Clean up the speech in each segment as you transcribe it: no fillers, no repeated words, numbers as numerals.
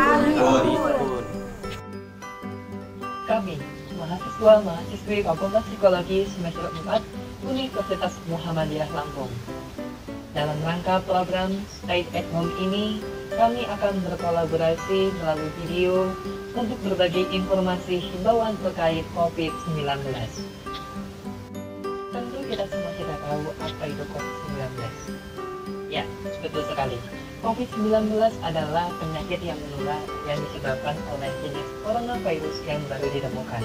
Ampun. Kami, mahasiswa-mahasiswi Fakultas Psikologi semester 4 Universitas Muhammadiyah Lampung. Dalam rangka program Stay at Home ini, kami akan berkolaborasi melalui video untuk berbagi informasi himbauan terkait COVID-19. Tentu kita semua tidak tahu apa itu COVID-19. Ya, betul sekali. COVID-19 adalah penyakit yang menular yang disebabkan oleh jenis coronavirus yang baru ditemukan.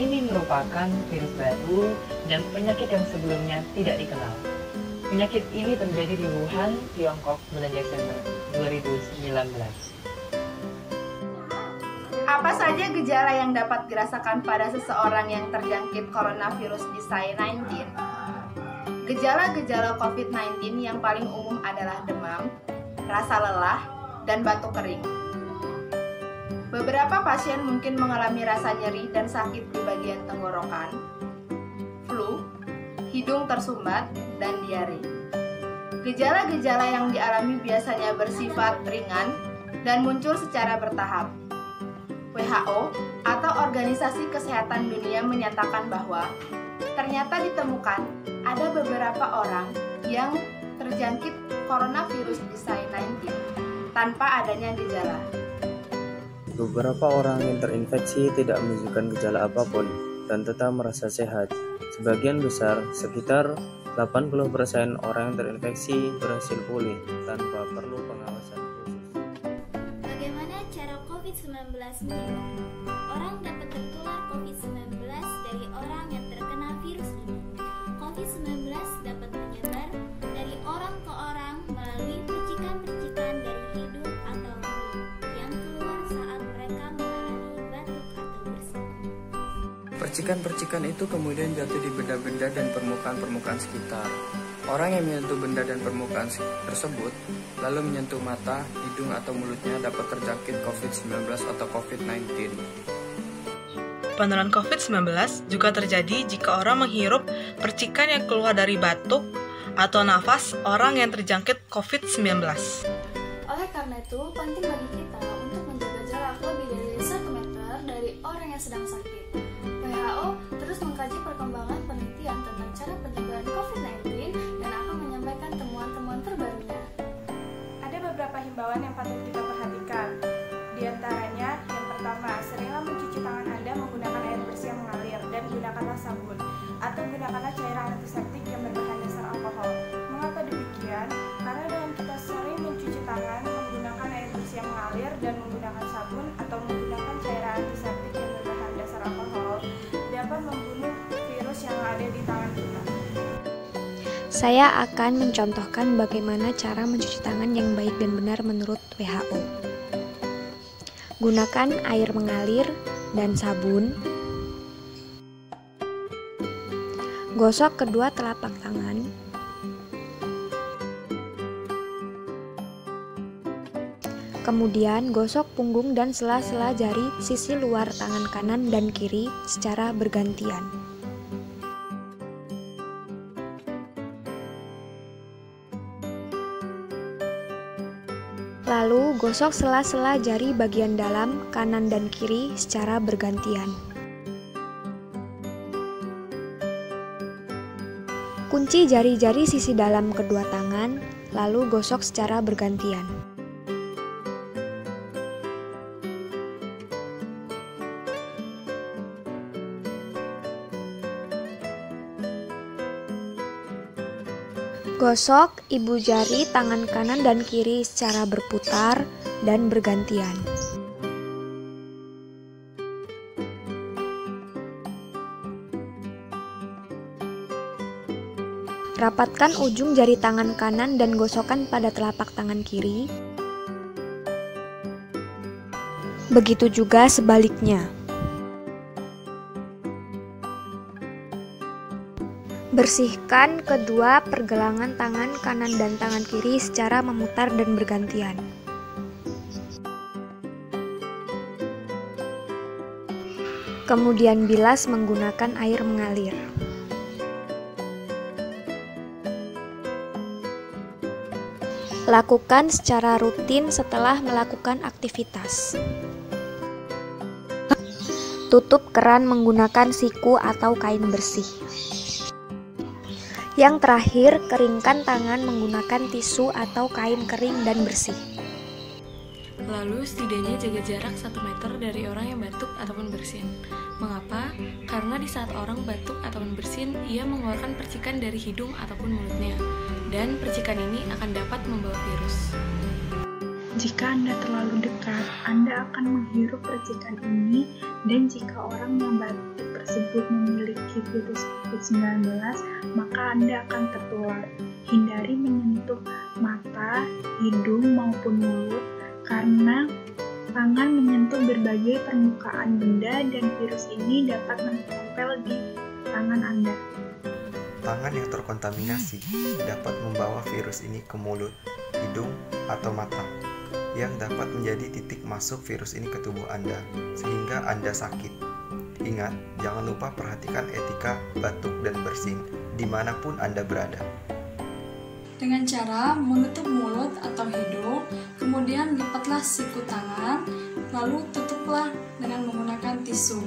Ini merupakan virus baru dan penyakit yang sebelumnya tidak dikenal. Penyakit ini terjadi di Wuhan, Tiongkok bulan Desember 2019. Apa saja gejala yang dapat dirasakan pada seseorang yang terjangkit coronavirus disease-19? Gejala-gejala COVID-19 yang paling umum adalah demam, rasa lelah, dan batuk kering. Beberapa pasien mungkin mengalami rasa nyeri dan sakit di bagian tenggorokan, flu, hidung tersumbat, dan diare. Gejala-gejala yang dialami biasanya bersifat ringan dan muncul secara bertahap. WHO atau Organisasi Kesehatan Dunia menyatakan bahwa ternyata ditemukan ada beberapa orang yang terjangkit coronavirus disease-19 tanpa adanya gejala. Beberapa orang yang terinfeksi tidak menunjukkan gejala apapun dan tetap merasa sehat. Sebagian besar, sekitar 80% orang yang terinfeksi berhasil pulih tanpa perlu pengawasan khusus. Bagaimana cara COVID-19 menyebar? Orang dapat tertular COVID-19 dari orang yang terkena virus ini. COVID-19 dapat menyebar dari orang ke orang melalui percikan-percikan dari hidung atau mulut yang keluar saat mereka mengalami batuk atau bersin. Percikan-percikan itu kemudian jatuh di benda-benda dan permukaan-permukaan sekitar. Orang yang menyentuh benda dan permukaan tersebut, lalu menyentuh mata, hidung, atau mulutnya dapat terjangkit COVID-19 atau COVID-19. Penularan COVID-19 juga terjadi jika orang menghirup percikan yang keluar dari batuk atau nafas orang yang terjangkit COVID-19. Oleh karena itu, penting bagi kita untuk menjaga jarak lebih dari 1 meter dari orang yang sedang sakit. WHO terus mengkaji perkembangan penelitian tentang cara pencegahan COVID-19 dan akan menyampaikan temuan-temuan terbarunya. Ada beberapa himbauan yang patut kita perhatikan. Di antaranya, yang pertama, seringlah mencuci tangan Anda menggunakan air bersih yang mengalir dan gunakanlah sabun atau gunakanlah cairan antiseptik yang berbahan dasar alkohol. Mengapa demikian? Karena dengan kita sering mencuci tangan menggunakan air bersih yang mengalir dan menggunakan sabun atau menggunakan cairan antiseptik yang berbahan dasar alkohol dapat membunuh virus yang ada di tangan kita. Saya akan mencontohkan bagaimana cara mencuci tangan yang baik dan benar menurut WHO. Gunakan air mengalir dan sabun. Gosok kedua telapak tangan. Kemudian gosok punggung dan sela-sela jari sisi luar tangan kanan dan kiri secara bergantian. Lalu gosok sela-sela jari bagian dalam kanan dan kiri secara bergantian. Kunci jari-jari sisi dalam kedua tangan, lalu gosok secara bergantian. Gosok ibu jari tangan kanan dan kiri secara berputar dan bergantian. Rapatkan ujung jari tangan kanan dan gosokkan pada telapak tangan kiri. Begitu juga sebaliknya. Bersihkan kedua pergelangan tangan kanan dan tangan kiri secara memutar dan bergantian. Kemudian bilas menggunakan air mengalir. Lakukan secara rutin setelah melakukan aktivitas. Tutup keran menggunakan siku atau kain bersih. Yang terakhir, keringkan tangan menggunakan tisu atau kain kering dan bersih. Lalu setidaknya jaga jarak 1 meter dari orang yang batuk ataupun bersin. Mengapa? Karena di saat orang batuk ataupun bersin, ia mengeluarkan percikan dari hidung ataupun mulutnya. Dan percikan ini akan dapat membawa virus. Jika Anda terlalu dekat, Anda akan menghirup percikan ini, dan jika orang yang batuk tersebut memiliki virus COVID-19, maka Anda akan tertular. Hindari menyentuh mata, hidung, maupun mulut, karena tangan menyentuh berbagai permukaan benda dan virus ini dapat menempel di tangan Anda. Tangan yang terkontaminasi dapat membawa virus ini ke mulut, hidung, atau mata, yang dapat menjadi titik masuk virus ini ke tubuh Anda, sehingga Anda sakit. Ingat, jangan lupa perhatikan etika batuk dan bersin dimanapun Anda berada. Dengan cara menutup mulut atau hidung, kemudian lipatlah siku tangan, lalu tutuplah dengan menggunakan tisu.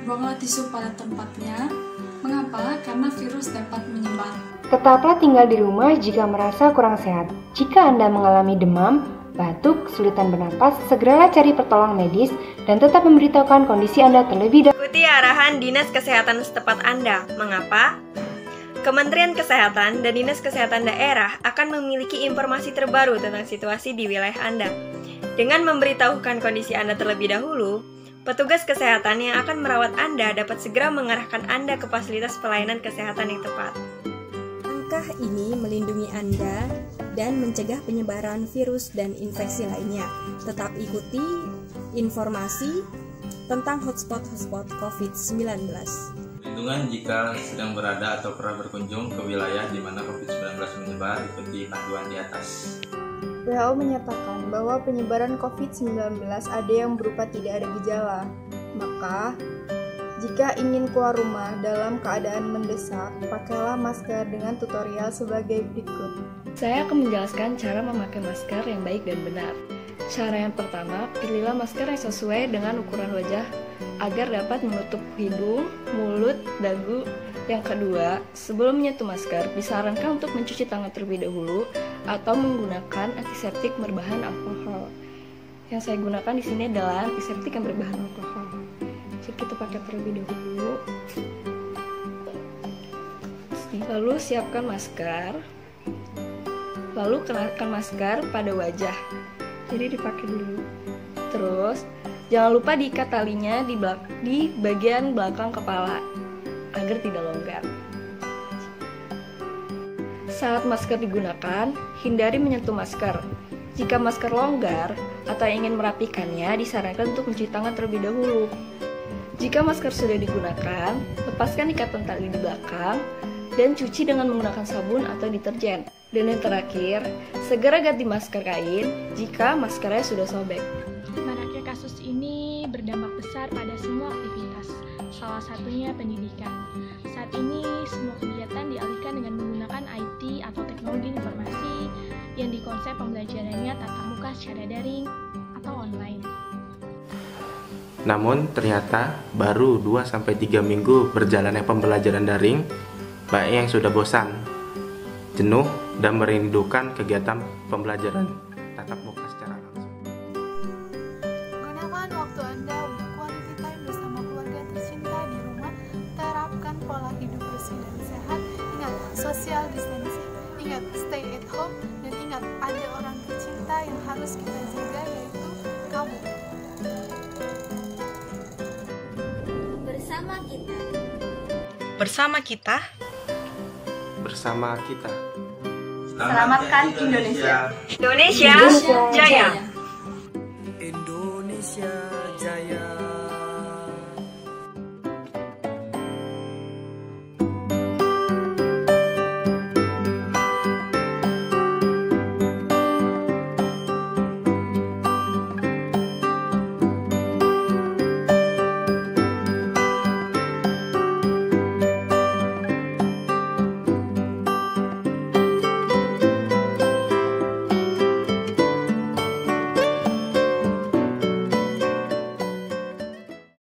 Buanglah tisu pada tempatnya. Mengapa? Karena virus dapat menyebar. Tetaplah tinggal di rumah jika merasa kurang sehat. Jika Anda mengalami demam, batuk, kesulitan bernapas, segeralah cari pertolongan medis dan tetap memberitahukan kondisi Anda terlebih dahulu. Ikuti arahan Dinas Kesehatan setempat Anda. Mengapa? Kementerian Kesehatan dan Dinas Kesehatan Daerah akan memiliki informasi terbaru tentang situasi di wilayah Anda. Dengan memberitahukan kondisi Anda terlebih dahulu, petugas kesehatan yang akan merawat Anda dapat segera mengarahkan Anda ke fasilitas pelayanan kesehatan yang tepat. Langkah ini melindungi Anda dan mencegah penyebaran virus dan infeksi lainnya. Tetap ikuti informasi tentang hotspot COVID-19. Perlindungan jika sedang berada atau pernah berkunjung ke wilayah di mana COVID-19 menyebar, ikuti panduan di atas. WHO menyatakan bahwa penyebaran COVID-19 ada yang berupa tidak ada gejala. Maka, jika ingin keluar rumah dalam keadaan mendesak, pakailah masker dengan tutorial sebagai berikut. Saya akan menjelaskan cara memakai masker yang baik dan benar. Cara yang pertama, pilihlah masker yang sesuai dengan ukuran wajah agar dapat menutup hidung, mulut, dagu. Yang kedua, sebelum menyentuh masker, disarankan untuk mencuci tangan terlebih dahulu atau menggunakan antiseptik berbahan alkohol. Yang saya gunakan di sini adalah antiseptik yang berbahan alkohol. Jadi kita pakai terlebih dahulu. Lalu siapkan masker. Lalu kenakan masker pada wajah. Jadi dipakai dulu. Terus jangan lupa diikat talinya di bagian belakang kepala agar tidak longgar. Saat masker digunakan, hindari menyentuh masker. Jika masker longgar atau ingin merapikannya, disarankan untuk mencuci tangan terlebih dahulu. Jika masker sudah digunakan, lepaskan ikatan tali di belakang dan cuci dengan menggunakan sabun atau deterjen. Dan yang terakhir, segera ganti masker kain jika maskernya sudah sobek. Maraknya kasus ini berdampak besar pada semua aktivitas, salah satunya pendidikan. Saat ini, semua kegiatan dialihkan dengan menggunakan IT atau teknologi informasi yang dikonsep pembelajarannya tatap muka secara daring atau online. Namun ternyata baru 2-3 minggu berjalannya pembelajaran daring, banyak yang sudah bosan, jenuh, dan merindukan kegiatan pembelajaran tatap muka secara langsung. Gunakan waktu Anda untuk quality time bersama keluarga tercinta di rumah. Terapkan pola hidup bersih dan sehat. Ingat, social distancing. Ingat, stay at home. Dan ingat, ada orang tercinta yang harus kita jaga, yaitu kamu. Bersama kita. Bersama kita. Bersama kita. Selamatkan Indonesia. Indonesia Jaya. Indonesia Jaya.